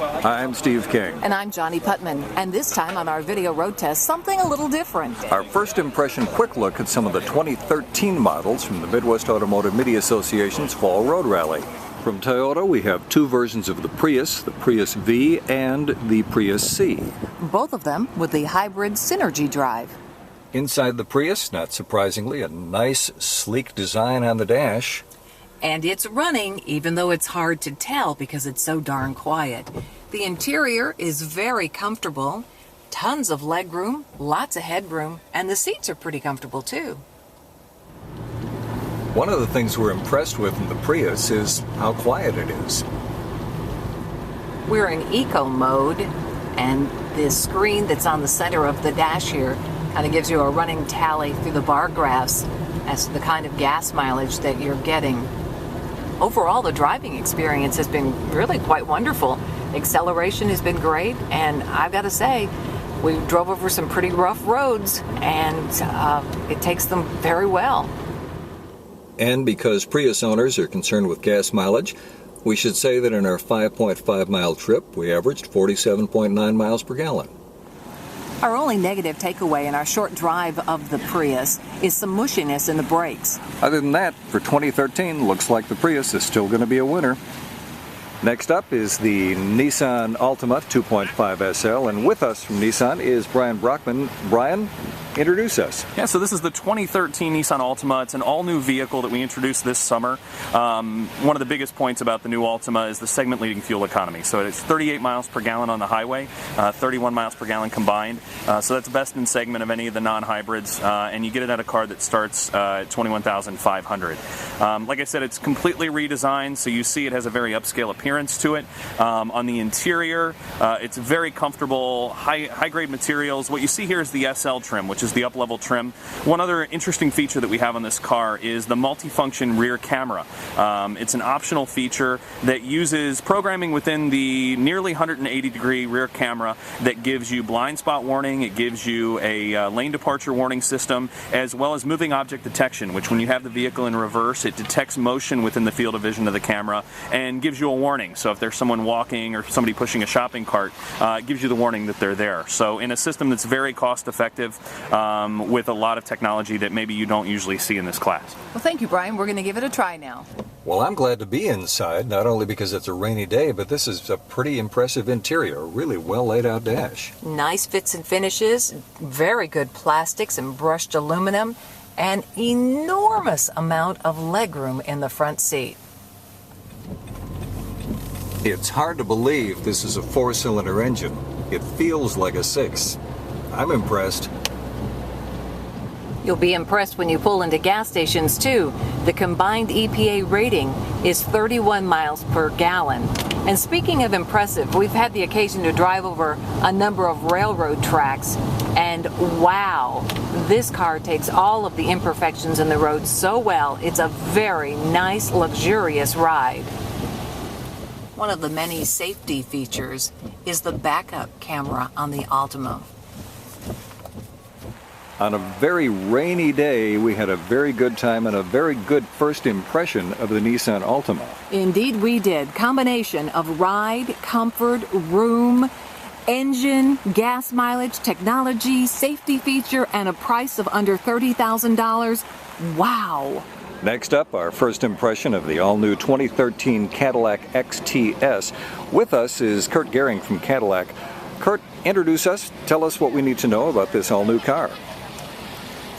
I'm Steve King. And I'm Johnnie Putman. And this time on our video road test, something a little different. Our first impression quick look at some of the 2013 models from the Midwest Automotive Media Association's Fall Road Rally. From Toyota, we have two versions of the Prius V and the Prius C. Both of them with the hybrid Synergy drive. Inside the Prius, not surprisingly, a nice, sleek design on the dash. And it's running, even though it's hard to tell because it's so darn quiet. The interior is very comfortable, tons of legroom, lots of headroom, and the seats are pretty comfortable too. One of the things we're impressed with in the Prius is how quiet it is. We're in eco mode, and the screen that's on the center of the dash here kind of gives you a running tally through the bar graphs as to the kind of gas mileage that you're getting. Overall, the driving experience has been really quite wonderful. Acceleration has been great, and I've got to say, we drove over some pretty rough roads, and it takes them very well. And because Prius owners are concerned with gas mileage, we should say that in our 5.5 mile trip, we averaged 47.9 miles per gallon. Our only negative takeaway in our short drive of the Prius is some mushiness in the brakes. Other than that, for 2013, looks like the Prius is still going to be a winner. Next up is the Nissan Altima 2.5 SL, and with us from Nissan is Brian Brockman. Brian, introduce us. Yeah, so this is the 2013 Nissan Altima. It's an all-new vehicle that we introduced this summer. One of the biggest points about the new Altima is the segment-leading fuel economy. So it's 38 miles per gallon on the highway, 31 miles per gallon combined. So that's best in segment of any of the non-hybrids, and you get it at a car that starts at $21,500. Like I said, it's completely redesigned, so you see it has a very upscale appearance to it. On the interior, it's very comfortable, high-grade materials. What you see here is the SL trim, which is the up-level trim. One other interesting feature that we have on this car is the multifunction rear camera. It's an optional feature that uses programming within the nearly 180-degree rear camera that gives you blind spot warning, it gives you a lane departure warning system, as well as moving object detection, which when you have the vehicle in reverse, it detects motion within the field of vision of the camera and gives you a warning. So if there's someone walking or somebody pushing a shopping cart, it gives you the warning that they're there. So in a system that's very cost-effective, with a lot of technology that maybe you don't usually see in this class. Well, thank you, Brian. We're going to give it a try now. Well, I'm glad to be inside, not only because it's a rainy day, but this is a pretty impressive interior, a really well laid out dash. Nice fits and finishes, very good plastics and brushed aluminum, and enormous amount of legroom in the front seat. It's hard to believe this is a 4-cylinder engine. It feels like a 6. I'm impressed. You'll be impressed when you pull into gas stations too. The combined EPA rating is 31 miles per gallon. And speaking of impressive, we've had the occasion to drive over a number of railroad tracks, and wow, this car takes all of the imperfections in the road so well. It's a very nice, luxurious ride. One of the many safety features is the backup camera on the Altima. On a very rainy day, we had a very good time and a very good first impression of the Nissan Altima. Indeed we did. Combination of ride, comfort, room, engine, gas mileage, technology, safety feature, and a price of under $30,000. Wow! Next up, our first impression of the all-new 2013 Cadillac XTS. With us is Kurt Gehring from Cadillac. Kurt, introduce us. Tell us what we need to know about this all-new car.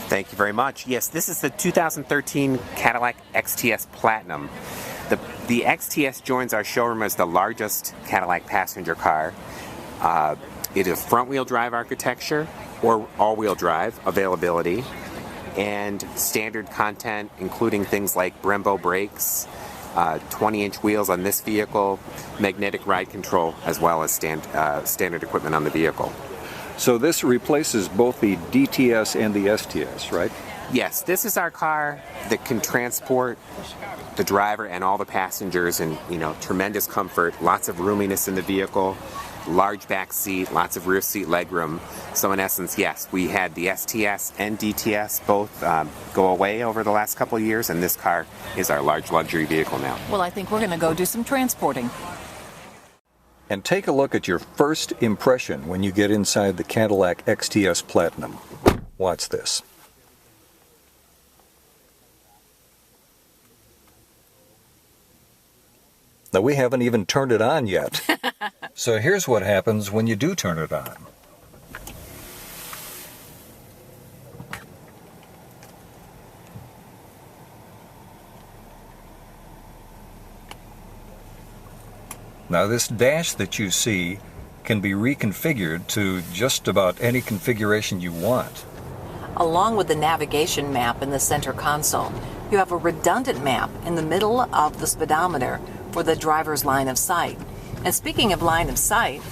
Thank you very much. Yes, this is the 2013 Cadillac XTS Platinum. The XTS joins our showroom as the largest Cadillac passenger car. It is front-wheel drive architecture or all-wheel drive availability, and standard content including things like Brembo brakes, 20-inch wheels on this vehicle, magnetic ride control, as well as standard equipment on the vehicle. So this replaces both the DTS and the STS, right? Yes, this is our car that can transport the driver and all the passengers in, tremendous comfort, lots of roominess in the vehicle, large back seat, lots of rear seat legroom. So in essence, yes, we had the STS and DTS both go away over the last couple of years, and this car is our large luxury vehicle now. Well, I think we're going to go do some transporting. And take a look at your first impression when you get inside the Cadillac XTS Platinum. Watch this. Now, we haven't even turned it on yet. So here's what happens when you do turn it on. Now, this dash that you see can be reconfigured to just about any configuration you want. Along with the navigation map in the center console, you have a redundant map in the middle of the speedometer for the driver's line of sight. And speaking of line of sight,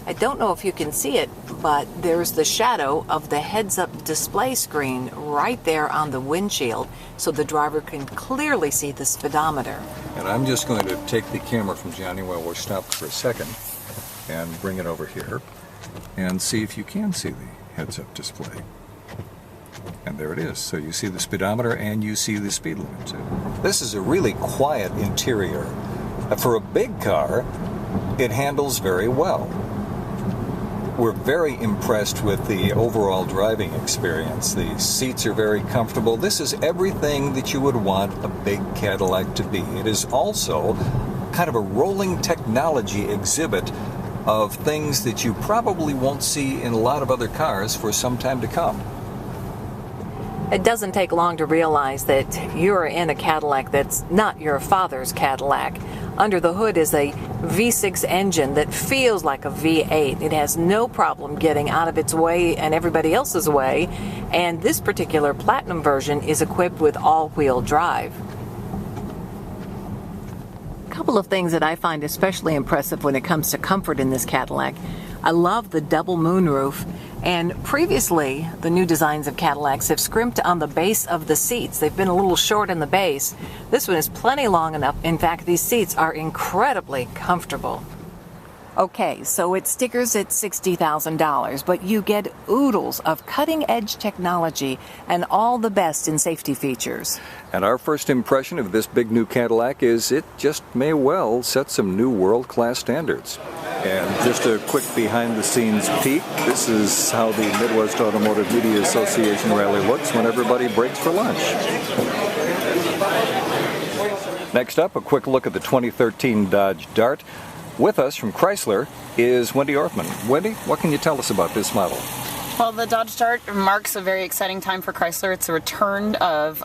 I don't know if you can see it, but there's the shadow of the heads-up display screen right there on the windshield, so the driver can clearly see the speedometer. And I'm just going to take the camera from Johnnie while we're stopped for a second and bring it over here and see if you can see the heads-up display. And there it is. So you see the speedometer and you see the speed limit too. This is a really quiet interior. For a big car, it handles very well. We're very impressed with the overall driving experience. The seats are very comfortable. This is everything that you would want a big Cadillac to be. It is also kind of a rolling technology exhibit of things that you probably won't see in a lot of other cars for some time to come. It doesn't take long to realize that you're in a Cadillac that's not your father's Cadillac. Under the hood is a V6 engine that feels like a V8. It has no problem getting out of its way and everybody else's way, and this particular Platinum version is equipped with all-wheel drive. A couple of things that I find especially impressive when it comes to comfort in this Cadillac. I love the double moonroof, and previously the new designs of Cadillacs have scrimped on the base of the seats. They've been a little short in the base. This one is plenty long enough. In fact, these seats are incredibly comfortable. Okay, so it stickers at $60,000, but you get oodles of cutting-edge technology and all the best in safety features. And our first impression of this big new Cadillac is it just may well set some new world-class standards. And just a quick behind-the-scenes peek, this is how the Midwest Automotive Media Association rally looks when everybody breaks for lunch. Next up, a quick look at the 2013 Dodge Dart. With us from Chrysler is Wendy Orthman. Wendy, what can you tell us about this model? Well, the Dodge Dart marks a very exciting time for Chrysler. It's a return of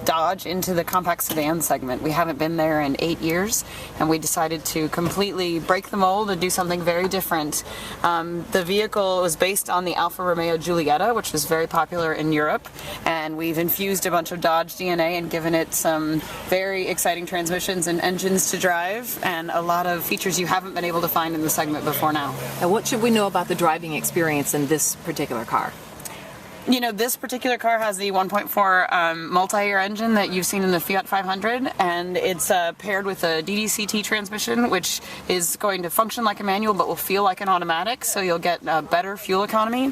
Dodge into the compact sedan segment. We haven't been there in 8 years, and we decided to completely break the mold and do something very different. The vehicle was based on the Alfa Romeo Giulietta, which was very popular in Europe, and we've infused a bunch of Dodge DNA and given it some very exciting transmissions and engines to drive, and a lot of features you haven't been able to find in the segment before now. And what should we know about the driving experience in this particular car? You know, this particular car has the 1.4 multi-air engine that you've seen in the Fiat 500, and it's paired with a DDCT transmission, which is going to function like a manual but will feel like an automatic, so you'll get better fuel economy.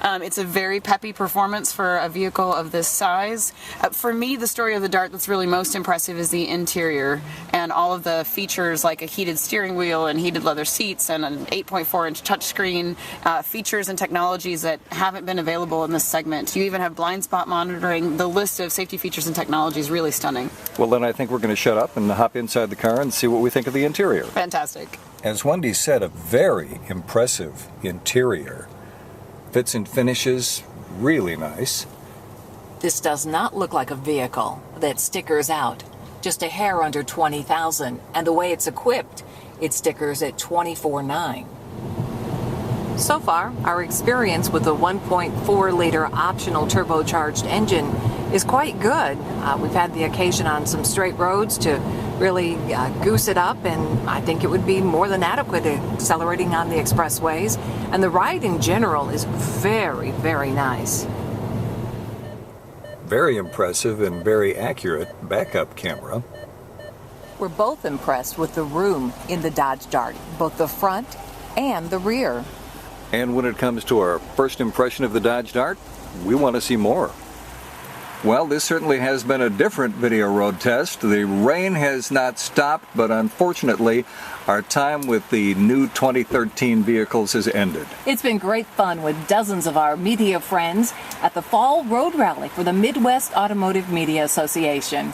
It's a very peppy performance for a vehicle of this size. For me, the story of the Dart that's really most impressive is the interior and all of the features like a heated steering wheel and heated leather seats and an 8.4-inch touchscreen, features and technologies that haven't been available in this segment. You even have blind spot monitoring. The list of safety features and technology is really stunning. Well, then I think we're going to shut up and hop inside the car and see what we think of the interior. Fantastic. As Wendy said, a very impressive interior. Fits and finishes really nice. This does not look like a vehicle that stickers out. Just a hair under $20,000, and the way it's equipped, it stickers at $24,900. So far, our experience with the 1.4-liter optional turbocharged engine is quite good. We've had the occasion on some straight roads to really goose it up, and I think it would be more than adequate accelerating on the expressways. And the ride in general is very, very nice. Very impressive and very accurate backup camera. We're both impressed with the room in the Dodge Dart, both the front and the rear. And when it comes to our first impression of the Dodge Dart, we want to see more. Well, this certainly has been a different video road test. The rain has not stopped, but unfortunately, our time with the new 2013 vehicles has ended. It's been great fun with dozens of our media friends at the Fall Road Rally for the Midwest Automotive Media Association.